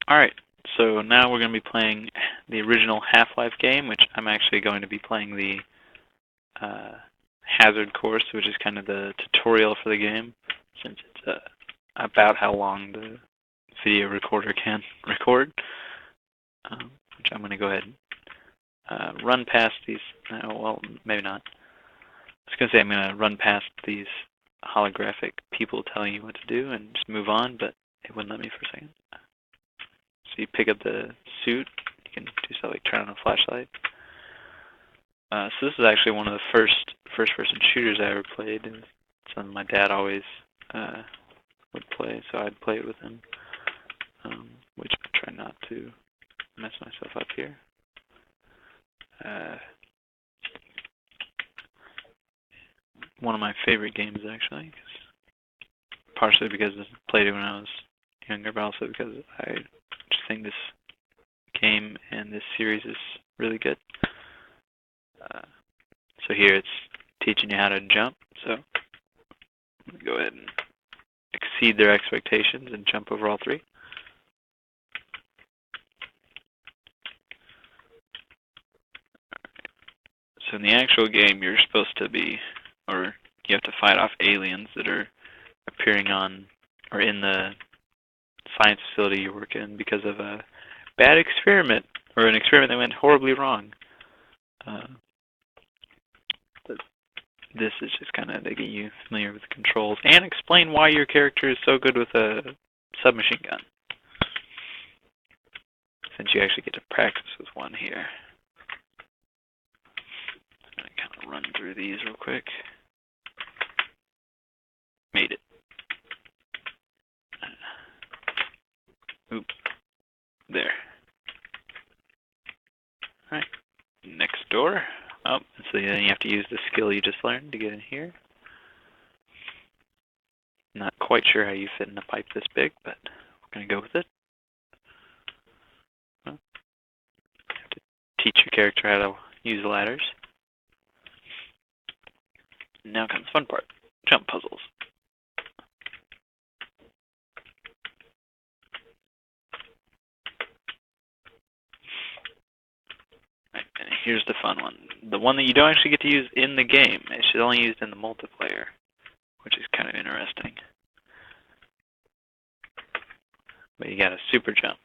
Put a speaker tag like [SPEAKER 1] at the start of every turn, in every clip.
[SPEAKER 1] Alright, so now we're going to be playing the original Half-Life game, which I'm actually going to be playing the Hazard course, which is kind of the tutorial for the game, since it's about how long the video recorder can record, which I'm going to go ahead and run past these. Well, maybe not. I was going to say I'm going to run past these holographic people telling you what to do and just move on, but it wouldn't let me for a second. So you pick up the suit, you can do stuff like turn on a flashlight. So this is actually one of the first-person shooters I ever played, and something my dad always would play, so I'd play it with him, which I try not to mess myself up here. One of my favorite games, actually, partially because I played it when I was younger, but also because I just think this game and this series is really good. So here it's teaching you how to jump, so I'm going to go ahead and exceed their expectations and jump over all three. So in the actual game, you're supposed to be, or you have to fight off aliens that are appearing on, or in the science facility you work in because of a bad experiment, or an experiment that went horribly wrong. This is just kind of to get you familiar with the controls and explain why your character is so good with a submachine gun, since you actually get to practice with one here. I'm going to kind of run through these real quick. Made it. Oop. There. Alright. Next door. Oh, so then you have to use the skill you just learned to get in here. Not quite sure how you fit in a pipe this big, but we're going to go with it. Well, you have to teach your character how to use ladders. Now comes the fun part. Jump puzzles. And here's the fun one. The one that you don't actually get to use in the game. It's only used in the multiplayer, which is kind of interesting. But you got a super jump.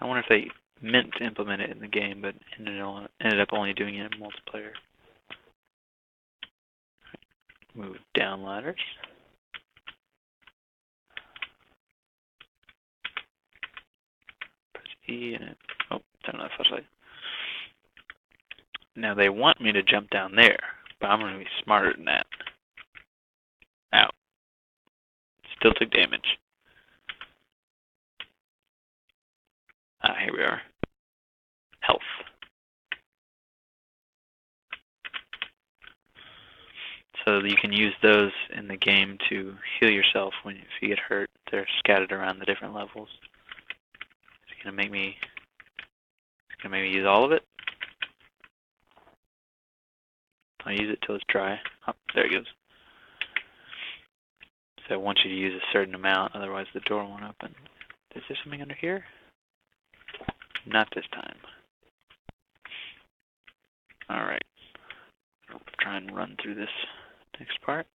[SPEAKER 1] I wonder if they meant to implement it in the game, but ended up only doing it in multiplayer. Move down ladders. Press E and it. Oh, turn on that flashlight. Now they want me to jump down there, but I'm going to be smarter than that. Ow. Still took damage. Here we are. Health. So you can use those in the game to heal yourself if you get hurt. They're scattered around the different levels. It's gonna make me use all of it. I'll use it till it's dry. Oh, there it goes. So I want you to use a certain amount, otherwise the door won't open. Is there something under here? Not this time. Alright. I'll try and run through this next part.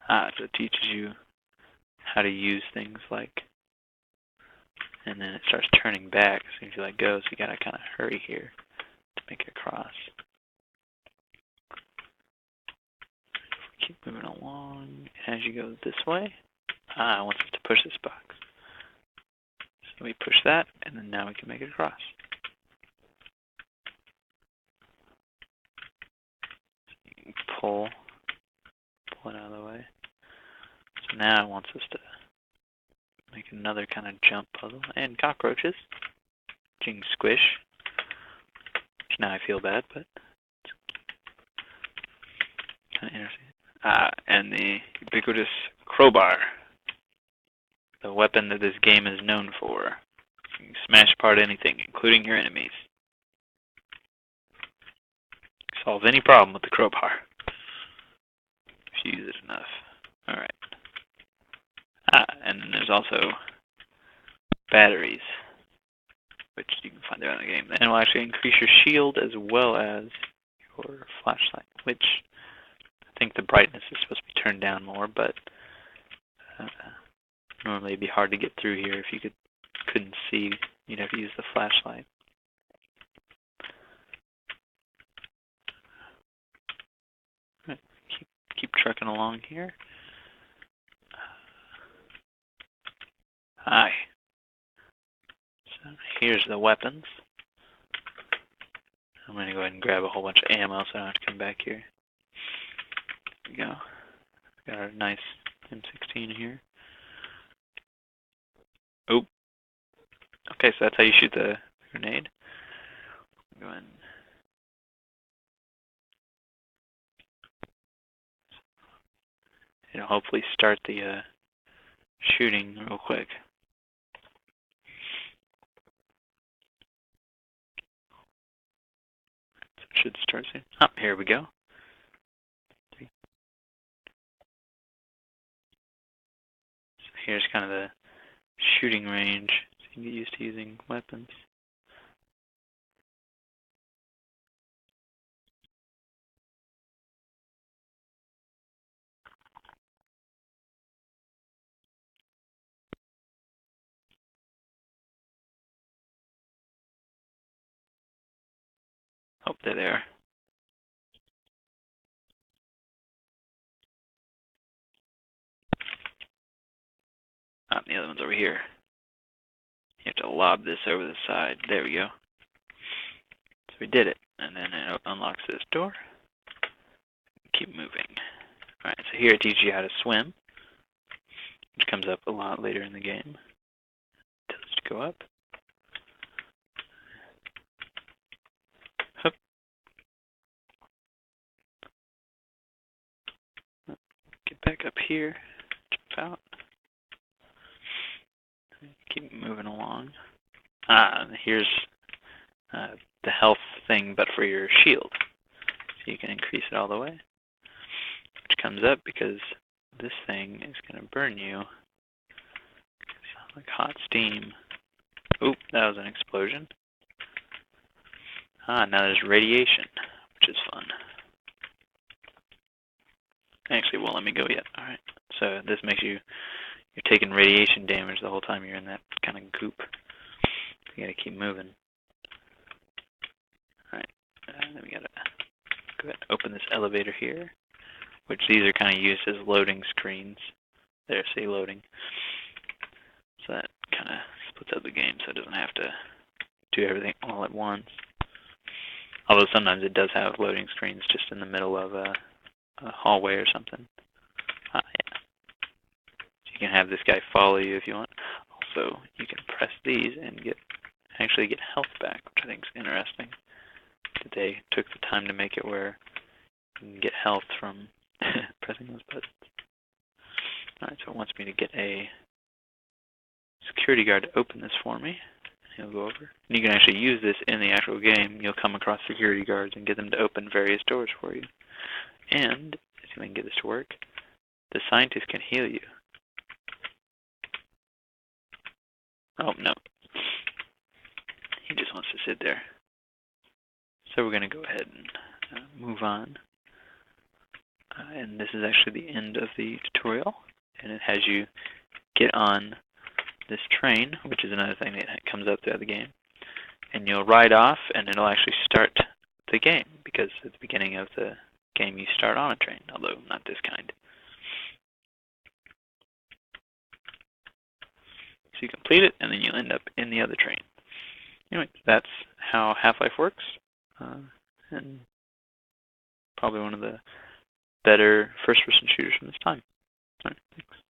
[SPEAKER 1] So it teaches you how to use things like, and then it starts turning back as soon as you let go, so you gotta kind of hurry here to make it across. Keep moving along as you go this way. I want us to push this box. So we push that, and then now we can make it across. So you can pull it out of the way. So now it wants us to make another kind of jump puzzle. And cockroaches. You can squish. Which now I feel bad, but it's kind of interesting. And the ubiquitous crowbar. The weapon that this game is known for. You can smash apart anything, including your enemies. Solve any problem with the crowbar. If you use it enough. Alright. And then there's also batteries, which you can find out in the game. And it will actually increase your shield as well as your flashlight, which I think the brightness is supposed to be turned down more, but normally it'd be hard to get through here if you couldn't see. You'd have to use the flashlight. Right, keep trucking along here. Hi. So here's the weapons. I'm going to go ahead and grab a whole bunch of ammo so I don't have to come back here. There we go. Got our nice M16 here. Oh. Okay, so that's how you shoot the grenade. Go ahead. It'll hopefully start the shooting real quick. So it should start soon. Oh, here we go. So here's kind of the shooting range, so you can get used to using weapons. Oh, they're there. Oh, the other one's over here. You have to lob this over the side. There we go. So we did it. And then it unlocks this door. Keep moving. Alright, so here it teaches you how to swim, which comes up a lot later in the game. It tells you to go up. Hup. Get back up here. Jump out. Keep moving along. Here's the health thing, but for your shield. So you can increase it all the way. Which comes up because this thing is going to burn you. Sounds like hot steam. Oop, that was an explosion. Now there's radiation, which is fun. Actually, it won't let me go yet. Alright, so this makes you're taking radiation damage the whole time you're in that kind of goop. You gotta keep moving. Alright, then we gotta go ahead and open this elevator here, which these are kind of used as loading screens. There, see loading. So that kind of splits up the game so it doesn't have to do everything all at once. Although sometimes it does have loading screens just in the middle of a hallway or something. Yeah. So you can have this guy follow you if you want. Also, you can press these and actually get health back, which I think is interesting. That they took the time to make it where you can get health from pressing those buttons. Alright, so it wants me to get a security guard to open this for me. He'll go over. And you can actually use this in the actual game. You'll come across security guards and get them to open various doors for you. And, let's see if I can get this to work, the scientist can heal you. Oh, no. He just wants to sit there. So we're going to go ahead and move on. And this is actually the end of the tutorial. And it has you get on this train, which is another thing that comes up throughout the game. And you'll ride off, and it'll actually start the game, because at the beginning of the game you start on a train, although not this kind. So you complete it, and then you end up in the other train. Anyway, that's how Half-Life works, and probably one of the better first-person shooters from this time. All right, thanks.